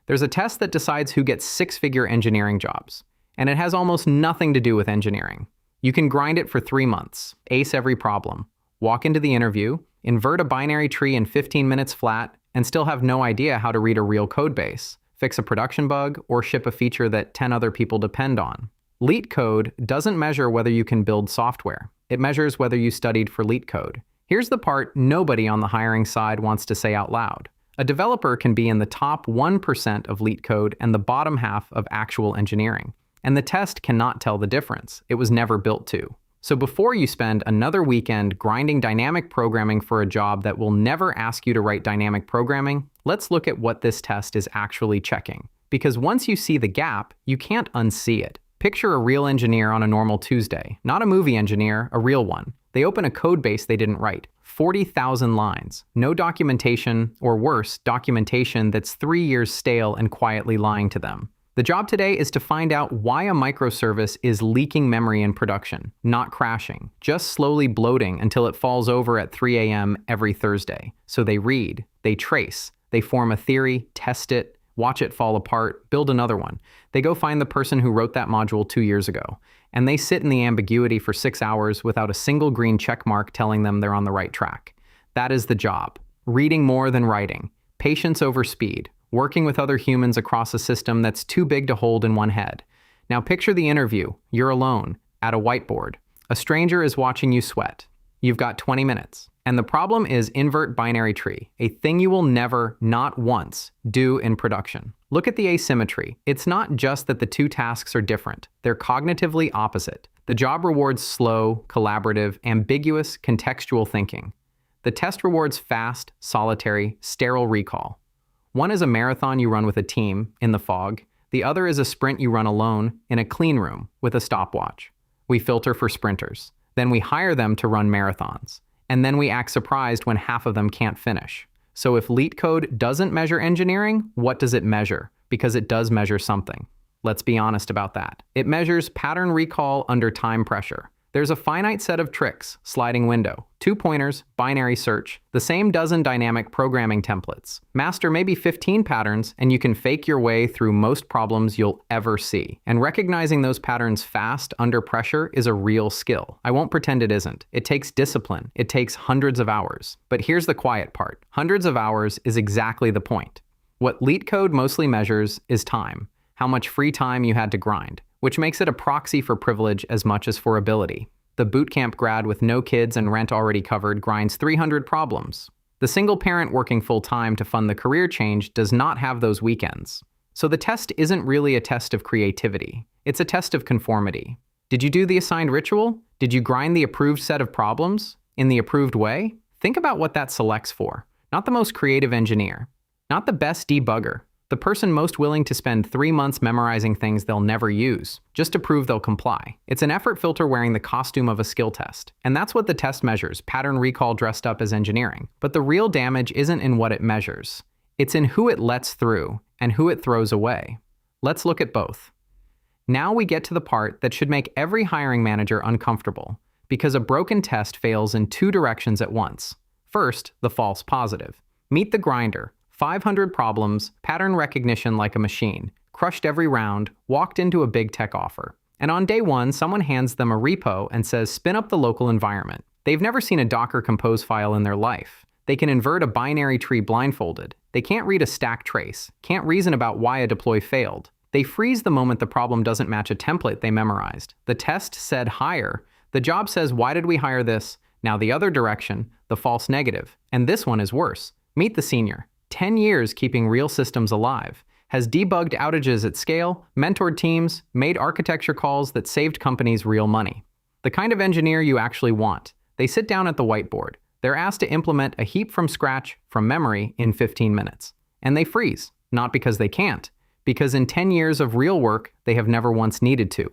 There's a test that decides who gets six-figure engineering jobs, and it has almost nothing to do with engineering. You can grind it for 3 months, ace every problem, walk into the interview, invert a binary tree in 15 minutes flat, and still have no idea how to read a real code base, fix a production bug, or ship a feature that 10 other people depend on. LeetCode doesn't measure whether you can build software. It measures whether you studied for LeetCode. Here's the part nobody on the hiring side wants to say out loud. A developer can be in the top 1% of LeetCode and the bottom half of actual engineering. And the test cannot tell the difference. It was never built to. So before you spend another weekend grinding dynamic programming for a job that will never ask you to write dynamic programming, let's look at what this test is actually checking. Because once you see the gap, you can't unsee it. Picture a real engineer on a normal Tuesday, not a movie engineer, a real one. They open a code base they didn't write. 40,000 lines, no documentation, or worse, documentation that's 3 years stale and quietly lying to them. The job today is to find out why a microservice is leaking memory in production, not crashing, just slowly bloating until it falls over at 3 a.m. every Thursday. So they read, they trace, they form a theory, test it, watch it fall apart, build another one. They go find the person who wrote that module 2 years ago, and they sit in the ambiguity for 6 hours without a single green check mark telling them they're on the right track. That is the job. Reading more than writing, patience over speed, working with other humans across a system that's too big to hold in one head. Now picture the interview. You're alone, at a whiteboard. A stranger is watching you sweat. You've got 20 minutes. And the problem is invert binary tree, a thing you will never, not once, do in production. Look at the asymmetry. It's not just that the two tasks are different. They're cognitively opposite. The job rewards slow, collaborative, ambiguous, contextual thinking. The test rewards fast, solitary, sterile recall. One is a marathon you run with a team, in the fog. The other is a sprint you run alone, in a clean room, with a stopwatch. We filter for sprinters. Then we hire them to run marathons. And then we act surprised when half of them can't finish. So if LeetCode doesn't measure engineering, what does it measure? Because it does measure something. Let's be honest about that. It measures pattern recall under time pressure. There's a finite set of tricks, sliding window, 2 pointers, binary search, the same dozen dynamic programming templates. Master maybe 15 patterns, and you can fake your way through most problems you'll ever see. And recognizing those patterns fast, under pressure, is a real skill. I won't pretend it isn't. It takes discipline. It takes hundreds of hours. But here's the quiet part. Hundreds of hours is exactly the point. What LeetCode mostly measures is time. How much free time you had to grind, which makes it a proxy for privilege as much as for ability. The bootcamp grad with no kids and rent already covered grinds 300 problems. The single parent working full-time to fund the career change does not have those weekends. So the test isn't really a test of creativity. It's a test of conformity. Did you do the assigned ritual? Did you grind the approved set of problems? In the approved way? Think about what that selects for. Not the most creative engineer. Not the best debugger. The person most willing to spend 3 months memorizing things they'll never use, just to prove they'll comply. It's an effort filter wearing the costume of a skill test. And that's what the test measures, pattern recall dressed up as engineering. But the real damage isn't in what it measures. It's in who it lets through and who it throws away. Let's look at both. Now we get to the part that should make every hiring manager uncomfortable, because a broken test fails in 2 directions at once. First, the false positive. Meet the grinder. 500 problems, pattern recognition like a machine, crushed every round, walked into a big tech offer. And on day 1, someone hands them a repo and says, spin up the local environment. They've never seen a Docker Compose file in their life. They can invert a binary tree blindfolded. They can't read a stack trace, can't reason about why a deploy failed. They freeze the moment the problem doesn't match a template they memorized. The test said hire. The job says, why did we hire this? Now the other direction, the false negative. And this one is worse. Meet the senior. 10 years keeping real systems alive, has debugged outages at scale, mentored teams, made architecture calls that saved companies real money. The kind of engineer you actually want. They sit down at the whiteboard. They're asked to implement a heap from scratch, from memory, in 15 minutes. And they freeze, not because they can't, because in 10 years of real work, they have never once needed to.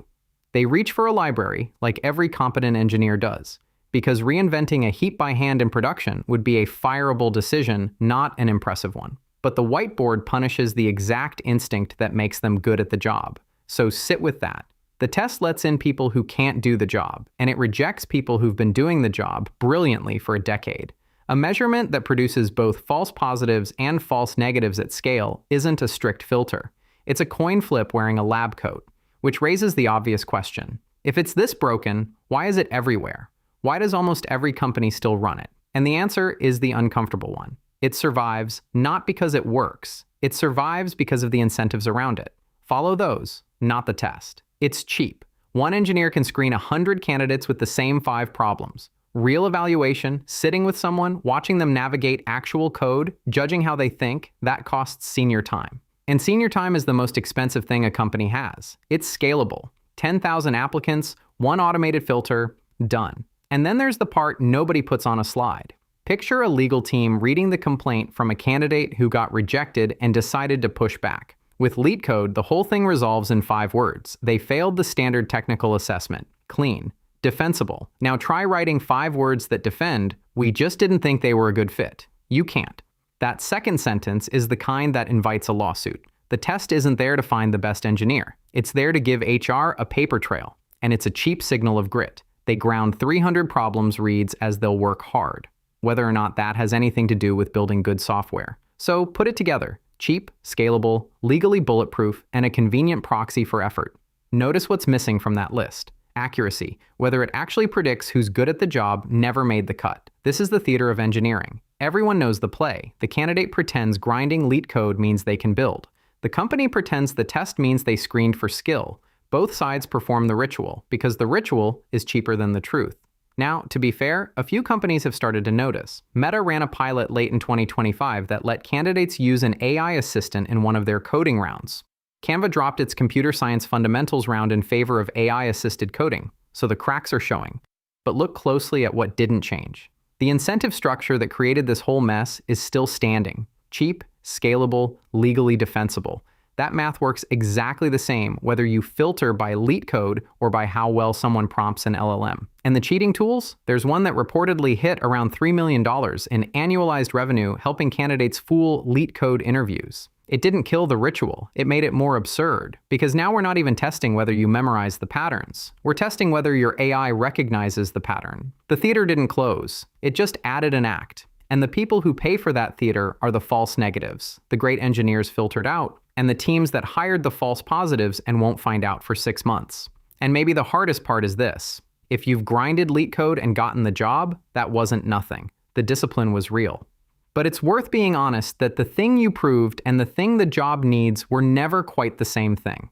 They reach for a library, like every competent engineer does, because reinventing a heap by hand in production would be a fireable decision, not an impressive one. But the whiteboard punishes the exact instinct that makes them good at the job. So sit with that. The test lets in people who can't do the job, and it rejects people who've been doing the job brilliantly for a decade. A measurement that produces both false positives and false negatives at scale isn't a strict filter. It's a coin flip wearing a lab coat, which raises the obvious question. If it's this broken, why is it everywhere? Why does almost every company still run it? And the answer is the uncomfortable one. It survives not because it works. It survives because of the incentives around it. Follow those, not the test. It's cheap. One engineer can screen 100 candidates with the same 5 problems. Real evaluation, sitting with someone, watching them navigate actual code, judging how they think, that costs senior time. And senior time is the most expensive thing a company has. It's scalable. 10,000 applicants, one automated filter, done. And then there's the part nobody puts on a slide. Picture a legal team reading the complaint from a candidate who got rejected and decided to push back. With LeetCode, the whole thing resolves in 5 words. They failed the standard technical assessment. Clean. Defensible. Now try writing 5 words that defend, we just didn't think they were a good fit. You can't. That second sentence is the kind that invites a lawsuit. The test isn't there to find the best engineer. It's there to give HR a paper trail. And it's a cheap signal of grit. They ground 300 problems reads as they'll work hard, whether or not that has anything to do with building good software. So put it together. Cheap, scalable, legally bulletproof, and a convenient proxy for effort. Notice what's missing from that list. Accuracy. Whether it actually predicts who's good at the job never made the cut. This is the theater of engineering. Everyone knows the play. The candidate pretends grinding LeetCode means they can build. The company pretends the test means they screened for skill. Both sides perform the ritual, because the ritual is cheaper than the truth. Now, to be fair, a few companies have started to notice. Meta ran a pilot late in 2025 that let candidates use an AI assistant in one of their coding rounds. Canva dropped its computer science fundamentals round in favor of AI-assisted coding, so the cracks are showing. But look closely at what didn't change. The incentive structure that created this whole mess is still standing. Cheap, scalable, legally defensible. That math works exactly the same whether you filter by LeetCode or by how well someone prompts an LLM. And the cheating tools? There's one that reportedly hit around $3 million in annualized revenue helping candidates fool LeetCode interviews. It didn't kill the ritual, it made it more absurd. Because now we're not even testing whether you memorize the patterns. We're testing whether your AI recognizes the pattern. The theater didn't close, it just added an act. And the people who pay for that theater are the false negatives, the great engineers filtered out, and the teams that hired the false positives and won't find out for 6 months. And maybe the hardest part is this. If you've grinded LeetCode and gotten the job, that wasn't nothing. The discipline was real. But it's worth being honest that the thing you proved and the thing the job needs were never quite the same thing.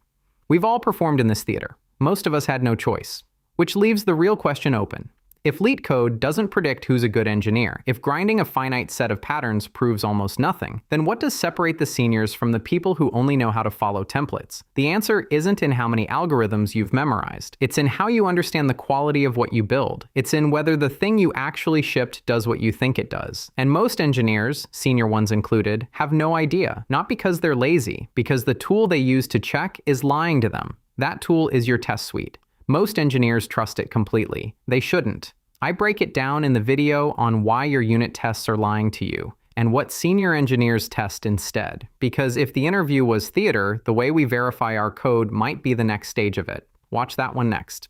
We've all performed in this theater. Most of us had no choice. Which leaves the real question open. If LeetCode doesn't predict who's a good engineer, if grinding a finite set of patterns proves almost nothing, then what does separate the seniors from the people who only know how to follow templates? The answer isn't in how many algorithms you've memorized. It's in how you understand the quality of what you build. It's in whether the thing you actually shipped does what you think it does. And most engineers, senior ones included, have no idea. Not because they're lazy, because the tool they use to check is lying to them. That tool is your test suite. Most engineers trust it completely. They shouldn't. I break it down in the video on why your unit tests are lying to you and what senior engineers test instead. Because if the interview was theater, the way we verify our code might be the next stage of it. Watch that one next.